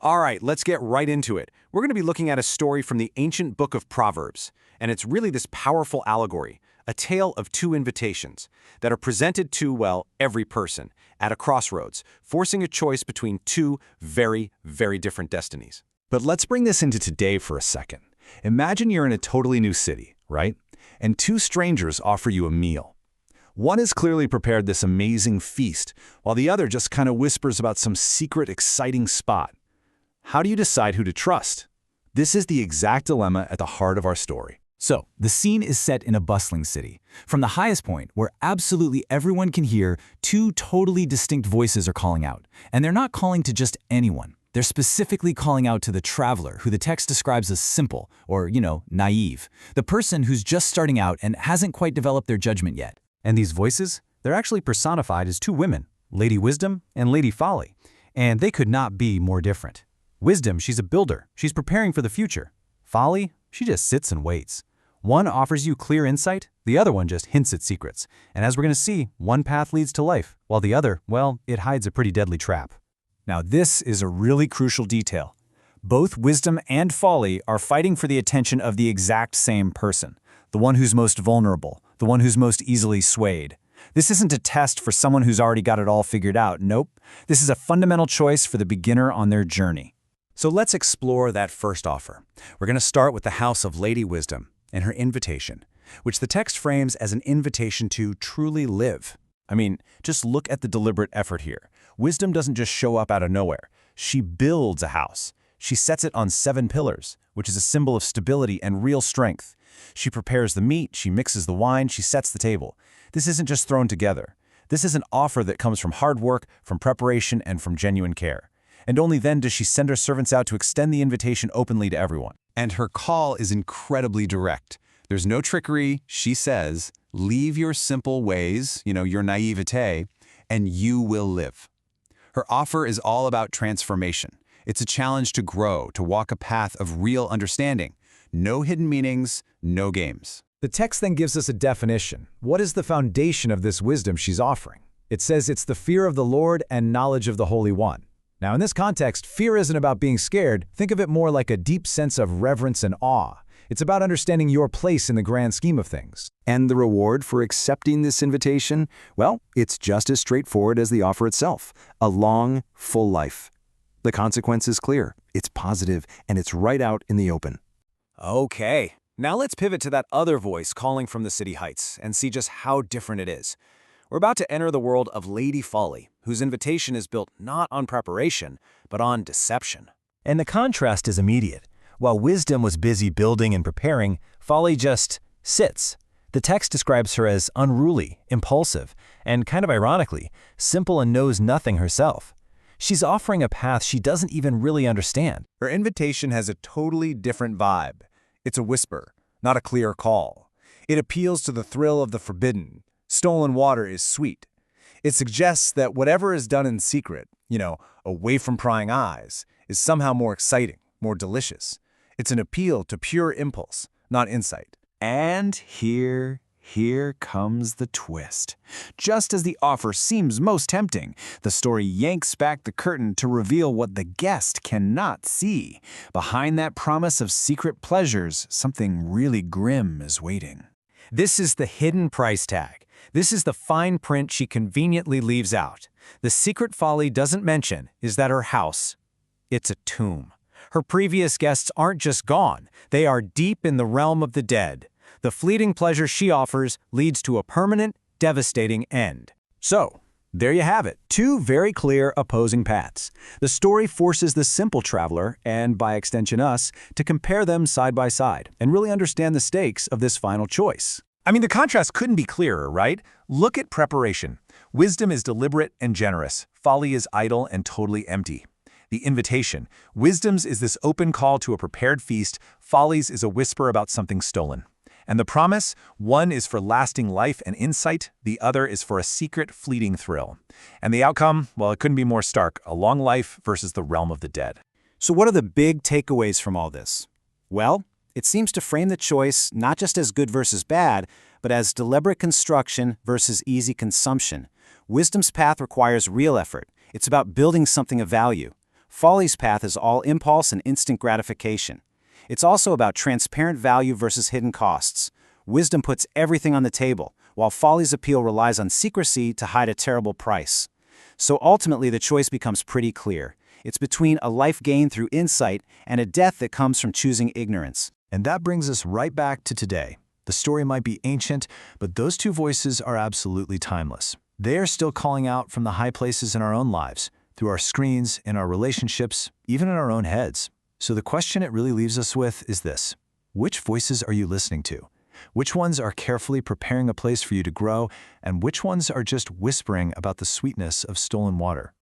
All right, let's get right into it. We're going to be looking at a story from the ancient book of Proverbs, and it's really this powerful allegory, a tale of two invitations that are presented to, well, every person at a crossroads, forcing a choice between two very, very different destinies. But let's bring this into today for a second. Imagine you're in a totally new city, right? And two strangers offer you a meal. One has clearly prepared this amazing feast, while the other just kind of whispers about some secret, exciting spot. How do you decide who to trust? This is the exact dilemma at the heart of our story. So, the scene is set in a bustling city. From the highest point, where absolutely everyone can hear, two totally distinct voices are calling out. And they're not calling to just anyone. They're specifically calling out to the traveler, who the text describes as simple, or, naive. The person who's just starting out and hasn't quite developed their judgment yet. And these voices, they're actually personified as two women, Lady Wisdom and Lady Folly. And they could not be more different. Wisdom, she's a builder. She's preparing for the future. Folly, she just sits and waits. One offers you clear insight, the other one just hints at secrets. And as we're going to see, one path leads to life, while the other, well, it hides a pretty deadly trap. Now this is a really crucial detail. Both Wisdom and Folly are fighting for the attention of the exact same person, the one who's most vulnerable, the one who's most easily swayed. This isn't a test for someone who's already got it all figured out. Nope. This is a fundamental choice for the beginner on their journey. So let's explore that first offer. We're going to start with the house of Lady Wisdom and her invitation, which the text frames as an invitation to truly live. I mean, just look at the deliberate effort here. Wisdom doesn't just show up out of nowhere. She builds a house. She sets it on 7 pillars, which is a symbol of stability and real strength. She prepares the meat, she mixes the wine, she sets the table. This isn't just thrown together. This is an offer that comes from hard work, from preparation, and from genuine care. And only then does she send her servants out to extend the invitation openly to everyone. And her call is incredibly direct. There's no trickery. She says, leave your simple ways, your naivete, and you will live. Her offer is all about transformation. It's a challenge to grow, to walk a path of real understanding. No hidden meanings, no games. The text then gives us a definition. What is the foundation of this wisdom she's offering? It says it's the fear of the Lord and knowledge of the Holy One. Now, in this context, fear isn't about being scared. Think of it more like a deep sense of reverence and awe. It's about understanding your place in the grand scheme of things. And the reward for accepting this invitation? Well, it's just as straightforward as the offer itself. A long, full life. The consequence is clear. It's positive, and it's right out in the open. Okay, now let's pivot to that other voice calling from the city heights and see just how different it is. We're about to enter the world of Lady Folly, whose invitation is built not on preparation, but on deception. And the contrast is immediate. While Wisdom was busy building and preparing, Folly just sits. The text describes her as unruly, impulsive, and kind of ironically, simple and knows nothing herself. She's offering a path she doesn't even really understand. Her invitation has a totally different vibe. It's a whisper, not a clear call. It appeals to the thrill of the forbidden. Stolen water is sweet. It suggests that whatever is done in secret, away from prying eyes, is somehow more exciting, more delicious. It's an appeal to pure impulse, not insight. And here comes the twist. Just as the offer seems most tempting, the story yanks back the curtain to reveal what the guest cannot see. Behind that promise of secret pleasures, something really grim is waiting. This is the hidden price tag. This is the fine print she conveniently leaves out. The secret Folly doesn't mention is that her house, it's a tomb. Her previous guests aren't just gone. They are deep in the realm of the dead. The fleeting pleasure she offers leads to a permanent, devastating end. So, there you have it. Two very clear opposing paths. The story forces the simple traveler, and by extension us, to compare them side by side and really understand the stakes of this final choice. I mean, the contrast couldn't be clearer, right? Look at preparation. Wisdom is deliberate and generous. Folly is idle and totally empty. The invitation. Wisdom's is this open call to a prepared feast. Folly's is a whisper about something stolen. And the promise? One is for lasting life and insight. The other is for a secret, fleeting thrill. And the outcome? Well, it couldn't be more stark. A long life versus the realm of the dead. So what are the big takeaways from all this? Well, it seems to frame the choice not just as good versus bad, but as deliberate construction versus easy consumption. Wisdom's path requires real effort. It's about building something of value. Folly's path is all impulse and instant gratification. It's also about transparent value versus hidden costs. Wisdom puts everything on the table, while Folly's appeal relies on secrecy to hide a terrible price. So ultimately, the choice becomes pretty clear. It's between a life gained through insight and a death that comes from choosing ignorance. And that brings us right back to today. The story might be ancient, but those two voices are absolutely timeless. They are still calling out from the high places in our own lives, through our screens, in our relationships, even in our own heads. So the question it really leaves us with is this: which voices are you listening to? Which ones are carefully preparing a place for you to grow, and which ones are just whispering about the sweetness of stolen water?